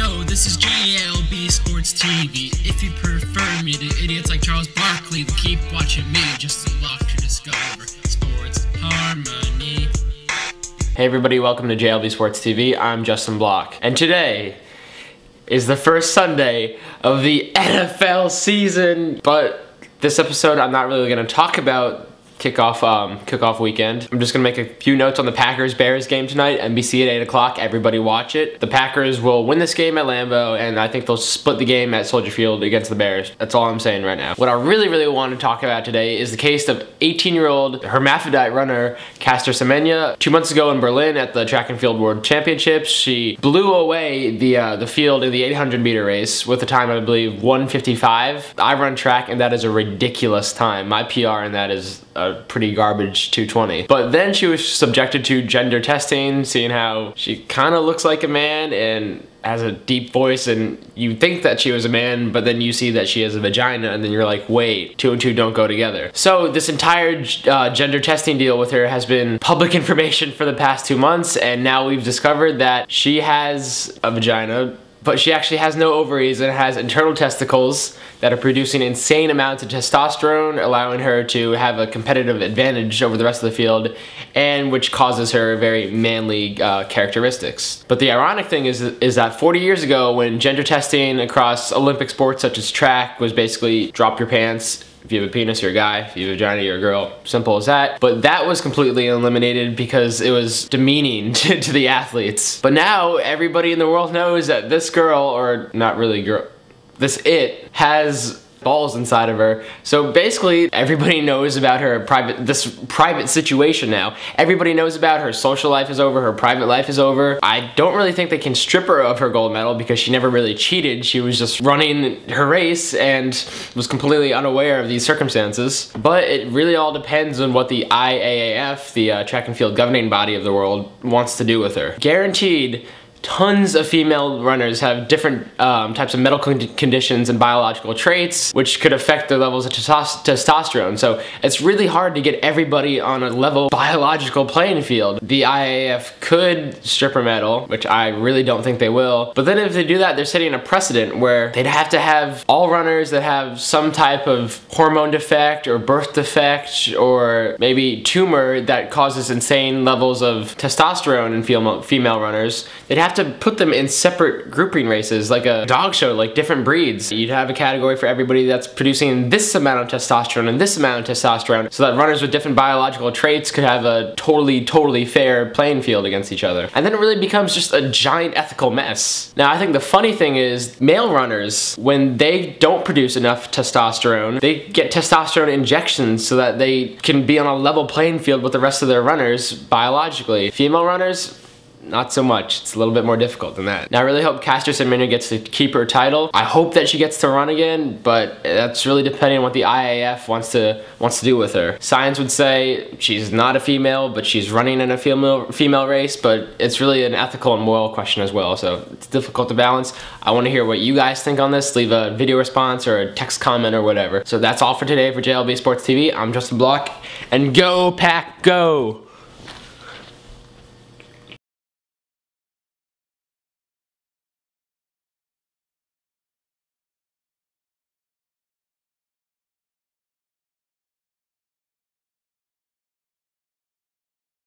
Yo, this is JLB Sports TV. If you prefer me to idiots like Charles Barkley, then keep watching me just to lock to discover sports harmony. Hey everybody, welcome to JLB Sports TV. I'm Justin Block, and today is the first Sunday of the NFL season. But this episode, I'm not really going to talk about kickoff weekend. I'm just gonna make a few notes on the Packers-Bears game tonight. NBC at 8 o'clock. Everybody watch it. The Packers will win this game at Lambeau, and I think they'll split the game at Soldier Field against the Bears. That's all I'm saying right now. What I really want to talk about today is the case of 18-year-old hermaphrodite runner Caster Semenya. 2 months ago in Berlin at the Track and Field World Championships, she blew away the field in the 800-meter race with a time, I believe, 1:55. I run track, and that is a ridiculous time. My PR in that is a pretty garbage 2:20. But then she was subjected to gender testing, seeing how she kind of looks like a man and has a deep voice, and you think that she was a man, but then you see that she has a vagina, and then you're like, wait, 2 and 2 don't go together. So this entire gender testing deal with her has been public information for the past 2 months, and now we've discovered that she has a vagina, but she actually has no ovaries and has internal testicles that are producing insane amounts of testosterone, allowing her to have a competitive advantage over the rest of the field, and which causes her very manly characteristics. But the ironic thing is that 40 years ago, when gender testing across Olympic sports such as track was basically drop your pants, if you have a penis, you're a guy. If you have a vagina, you're a girl. Simple as that. But that was completely eliminated because it was demeaning to the athletes. But now everybody in the world knows that this girl, or not really girl, this it, has balls inside of her. So basically everybody knows about her private situation now. Everybody knows about her social life is over, her private life is over. I don't really think they can strip her of her gold medal because she never really cheated. She was just running her race and was completely unaware of these circumstances. But it really all depends on what the IAAF, the track and field governing body of the world, wants to do with her. Guaranteed, tons of female runners have different types of medical conditions and biological traits which could affect their levels of testosterone. So it's really hard to get everybody on a level biological playing field. The IAAF could strip her medal, which I really don't think they will. But then if they do that, they're setting a precedent where they'd have to have all runners that have some type of hormone defect or birth defect or maybe tumor that causes insane levels of testosterone in female runners. They'd have to put them in separate grouping races, like a dog show, like different breeds. You'd have a category for everybody that's producing this amount of testosterone and this amount of testosterone, so that runners with different biological traits could have a totally fair playing field against each other. And then it really becomes just a giant ethical mess. Now, I think the funny thing is, male runners, when they don't produce enough testosterone, they get testosterone injections so that they can be on a level playing field with the rest of their runners biologically. Female runners, not so much. It's a little bit more difficult than that. Now, I really hope Caster Semenya gets to keep her title. I hope that she gets to run again, but that's really depending on what the IAAF wants to do with her. Science would say she's not a female, but she's running in a female race, but it's really an ethical and moral question as well, so it's difficult to balance. I want to hear what you guys think on this. Leave a video response or a text comment or whatever. So that's all for today for JLB Sports TV. I'm Justin Block, and go Pack, go!